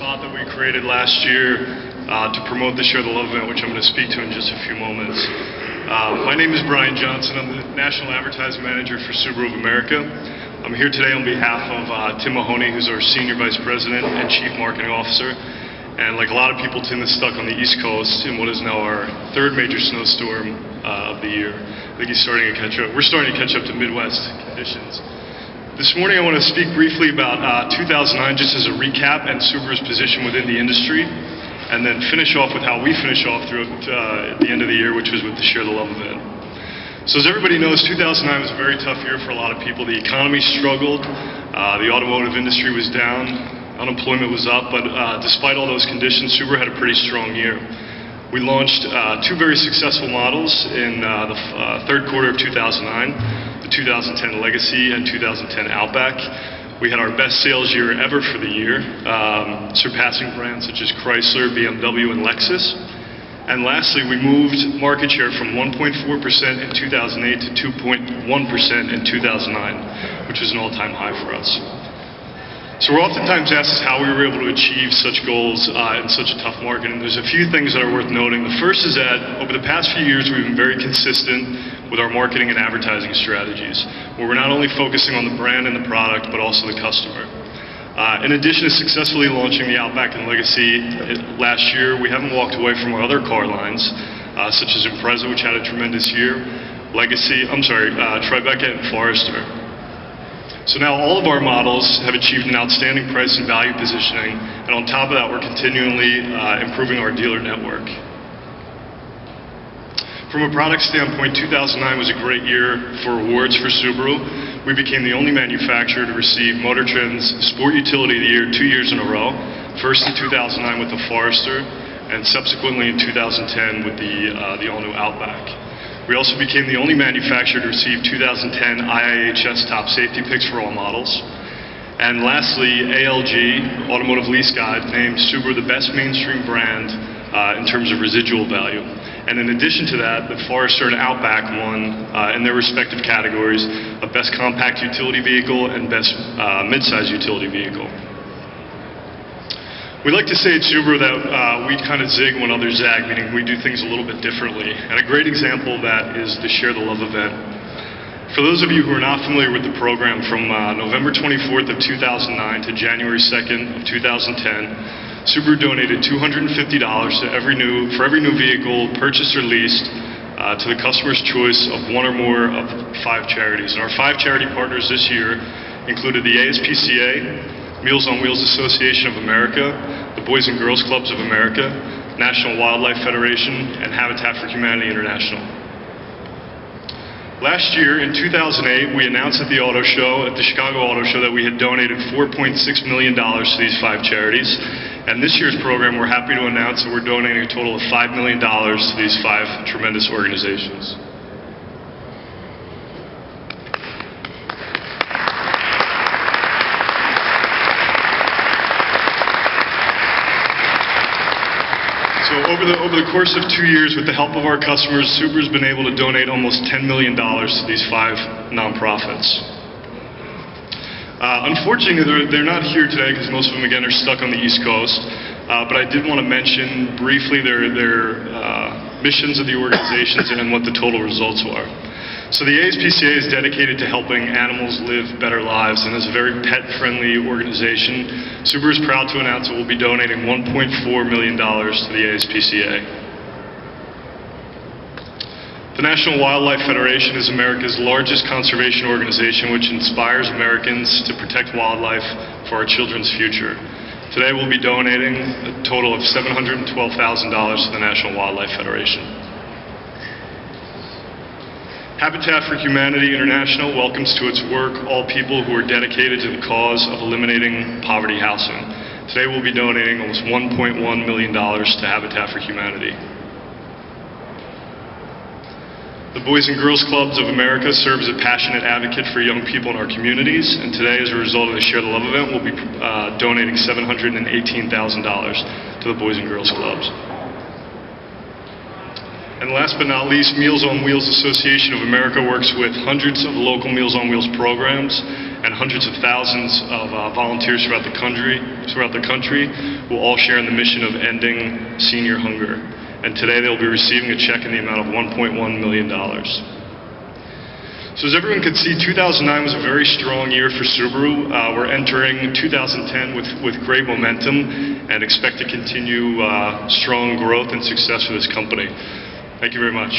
spot that we created last year to promote the Share the Love event, which I'm going to speak to in just a few moments. My name is Brian Johnson. I'm the National Advertising Manager for Subaru of America. I'm here today on behalf of Tim Mahoney, who's our Senior Vice President and Chief Marketing Officer. And like a lot of people, Tim is stuck on the East Coast in what is now our third major snowstorm of the year. I think he's starting to catch up. We're starting to catch up to Midwest conditions. This morning I want to speak briefly about 2009 just as a recap and Subaru's position within the industry, and then finish off with how we finish off through at the end of the year, which was with the Share the Love event. So as everybody knows, 2009 was a very tough year for a lot of people. The economy struggled, the automotive industry was down, unemployment was up, but despite all those conditions, Subaru had a pretty strong year. We launched two very successful models in the third quarter of 2009. The 2010 Legacy and 2010 Outback. We had our best sales year ever for the year, surpassing brands such as Chrysler, BMW, and Lexus. And lastly, we moved market share from 1.4% in 2008 to 2.1% in 2009, which was an all-time high for us. So we're oftentimes asked how we were able to achieve such goals in such a tough market, and there's a few things that are worth noting. The first is that over the past few years we've been very consistent with our marketing and advertising strategies, where we're not only focusing on the brand and the product, but also the customer. In addition to successfully launching the Outback and Legacy last year, we haven't walked away from our other car lines, such as Impreza, which had a tremendous year, Tribeca and Forester. So now all of our models have achieved an outstanding price and value positioning, and on top of that we're continually improving our dealer network. From a product standpoint, 2009 was a great year for awards for Subaru. We became the only manufacturer to receive Motor Trend's Sport Utility of the Year 2 years in a row, first in 2009 with the Forester, and subsequently in 2010 with the all-new Outback. We also became the only manufacturer to receive 2010 IIHS Top Safety Picks for all models. And lastly, ALG, Automotive Lease Guide, named Subaru the best mainstream brand in terms of residual value. And in addition to that, the Forester and Outback won in their respective categories of Best Compact Utility Vehicle and Best Midsize Utility Vehicle. We like to say at Subaru that we kind of zig when others zag, meaning we do things a little bit differently. And a great example of that is the Share the Love event. For those of you who are not familiar with the program, from November 24th of 2009 to January 2nd of 2010, Subaru donated $250 for every new vehicle purchased or leased to the customer's choice of one or more of 5 charities. And our 5 charity partners this year included the ASPCA, Meals on Wheels Association of America, the Boys and Girls Clubs of America, National Wildlife Federation, and Habitat for Humanity International. Last year, in 2008, we announced at the Chicago Auto Show, that we had donated $4.6 million to these 5 charities. And this year's program, we're happy to announce that we're donating a total of $5 million to these 5 tremendous organizations. So over the course of 2 years, with the help of our customers, Subaru's been able to donate almost $10 million to these 5 nonprofits. Unfortunately, they're not here today because most of them, again, are stuck on the East Coast. But I did want to mention briefly their missions of the organizations and what the total results were. So the ASPCA is dedicated to helping animals live better lives, and is a very pet-friendly organization. Subaru is proud to announce that we'll be donating $1.4 million to the ASPCA. The National Wildlife Federation is America's largest conservation organization, which inspires Americans to protect wildlife for our children's future. Today we'll be donating a total of $712,000 to the National Wildlife Federation. Habitat for Humanity International welcomes to its work all people who are dedicated to the cause of eliminating poverty housing. Today we'll be donating almost $1.1 million to Habitat for Humanity. The Boys and Girls Clubs of America serve as a passionate advocate for young people in our communities, and today, as a result of the Share the Love event, we'll be donating $718,000 to the Boys and Girls Clubs. And last but not least, Meals on Wheels Association of America works with hundreds of local Meals on Wheels programs and hundreds of thousands of volunteers throughout the country who all share in the mission of ending senior hunger. And today they'll be receiving a check in the amount of $1.1 million. So as everyone can see, 2009 was a very strong year for Subaru. We're entering 2010 with great momentum and expect to continue strong growth and success for this company. Thank you very much.